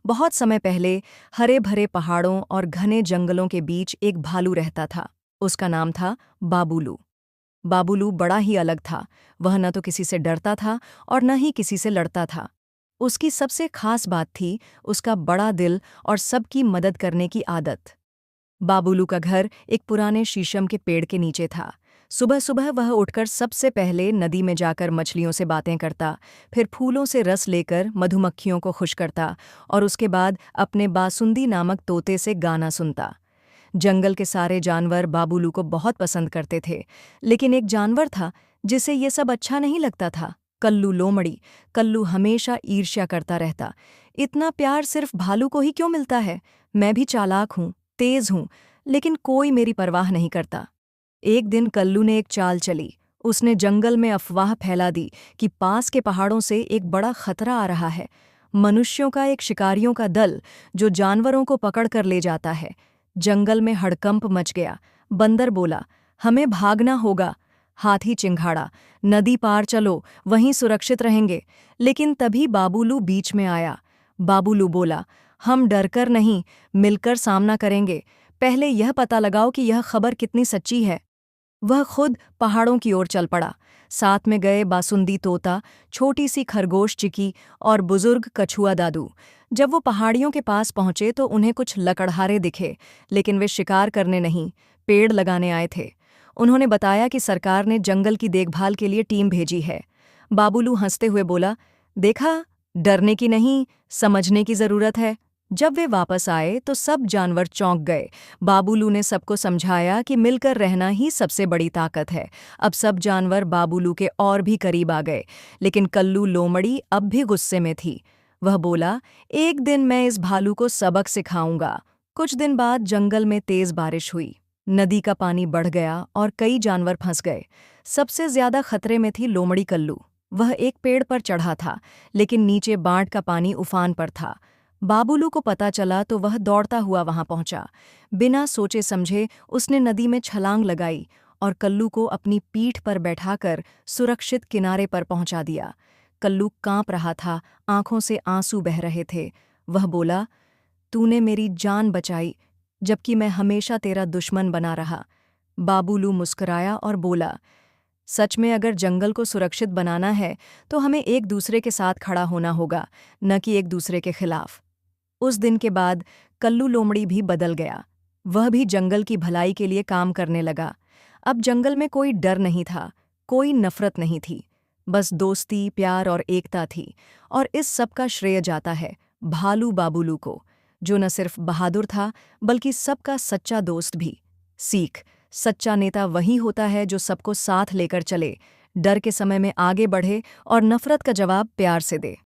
बहुत समय पहले हरे भरे पहाड़ों और घने जंगलों के बीच एक भालू रहता था। उसका नाम था बाबुलू। बाबुलू बड़ा ही अलग था। वह न तो किसी से डरता था और न ही किसी से लड़ता था। उसकी सबसे खास बात थी उसका बड़ा दिल और सबकी मदद करने की आदत। बाबुलू का घर एक पुराने शीशम के पेड़ के नीचे था। सुबह सुबह वह उठकर सबसे पहले नदी में जाकर मछलियों से बातें करता, फिर फूलों से रस लेकर मधुमक्खियों को खुश करता और उसके बाद अपने बासुंदी नामक तोते से गाना सुनता। जंगल के सारे जानवर बाबुलू को बहुत पसंद करते थे, लेकिन एक जानवर था जिसे ये सब अच्छा नहीं लगता था। कल्लू लोमड़ी। कल्लू हमेशा ईर्ष्या करता रहता। इतना प्यार सिर्फ भालू को ही क्यों मिलता है? मैं भी चालाक हूँ, तेज हूँ, लेकिन कोई मेरी परवाह नहीं करता। एक दिन कल्लू ने एक चाल चली। उसने जंगल में अफवाह फैला दी कि पास के पहाड़ों से एक बड़ा खतरा आ रहा है। मनुष्यों का एक शिकारियों का दल जो जानवरों को पकड़ कर ले जाता है। जंगल में हड़कंप मच गया। बंदर बोला, हमें भागना होगा। हाथी चिंघाड़ा, नदी पार चलो, वहीं सुरक्षित रहेंगे। लेकिन तभी बाबुलू बीच में आया। बाबुलू बोला, हम डरकर नहीं, मिलकर सामना करेंगे। पहले यह पता लगाओ कि यह खबर कितनी सच्ची है। वह खुद पहाड़ों की ओर चल पड़ा। साथ में गए बासुंदी तोता, छोटी सी खरगोश चिकी और बुजुर्ग कछुआ दादू। जब वो पहाड़ियों के पास पहुंचे तो उन्हें कुछ लकड़हारे दिखे, लेकिन वे शिकार करने नहीं, पेड़ लगाने आए थे। उन्होंने बताया कि सरकार ने जंगल की देखभाल के लिए टीम भेजी है। बाबुलू हंसते हुए बोला, देखा, डरने की नहीं, समझने की जरूरत है। जब वे वापस आए तो सब जानवर चौंक गए। बाबुलू ने सबको समझाया कि मिलकर रहना ही सबसे बड़ी ताकत है। अब सब जानवर बाबुलू के और भी करीब आ गए, लेकिन कल्लू लोमड़ी अब भी गुस्से में थी। वह बोला, एक दिन मैं इस भालू को सबक सिखाऊंगा। कुछ दिन बाद जंगल में तेज बारिश हुई। नदी का पानी बढ़ गया और कई जानवर फंस गए। सबसे ज्यादा खतरे में थी लोमड़ी कल्लू। वह एक पेड़ पर चढ़ा था, लेकिन नीचे बाढ़ का पानी उफान पर था। बाबुलू को पता चला तो वह दौड़ता हुआ वहां पहुंचा। बिना सोचे समझे उसने नदी में छलांग लगाई और कल्लू को अपनी पीठ पर बैठाकर सुरक्षित किनारे पर पहुंचा दिया। कल्लू कांप रहा था, आंखों से आंसू बह रहे थे। वह बोला, तूने मेरी जान बचाई, जबकि मैं हमेशा तेरा दुश्मन बना रहा। बाबुलू मुस्कुराया और बोला, सच में अगर जंगल को सुरक्षित बनाना है तो हमें एक दूसरे के साथ खड़ा होना होगा, न कि एक दूसरे के खिलाफ। उस दिन के बाद कल्लू लोमड़ी भी बदल गया। वह भी जंगल की भलाई के लिए काम करने लगा। अब जंगल में कोई डर नहीं था, कोई नफरत नहीं थी, बस दोस्ती, प्यार और एकता थी। और इस सब का श्रेय जाता है भालू बाबुलू को, जो न सिर्फ बहादुर था बल्कि सबका सच्चा दोस्त भी। सीख: सच्चा नेता वही होता है जो सबको साथ लेकर चले, डर के समय में आगे बढ़े और नफरत का जवाब प्यार से दे।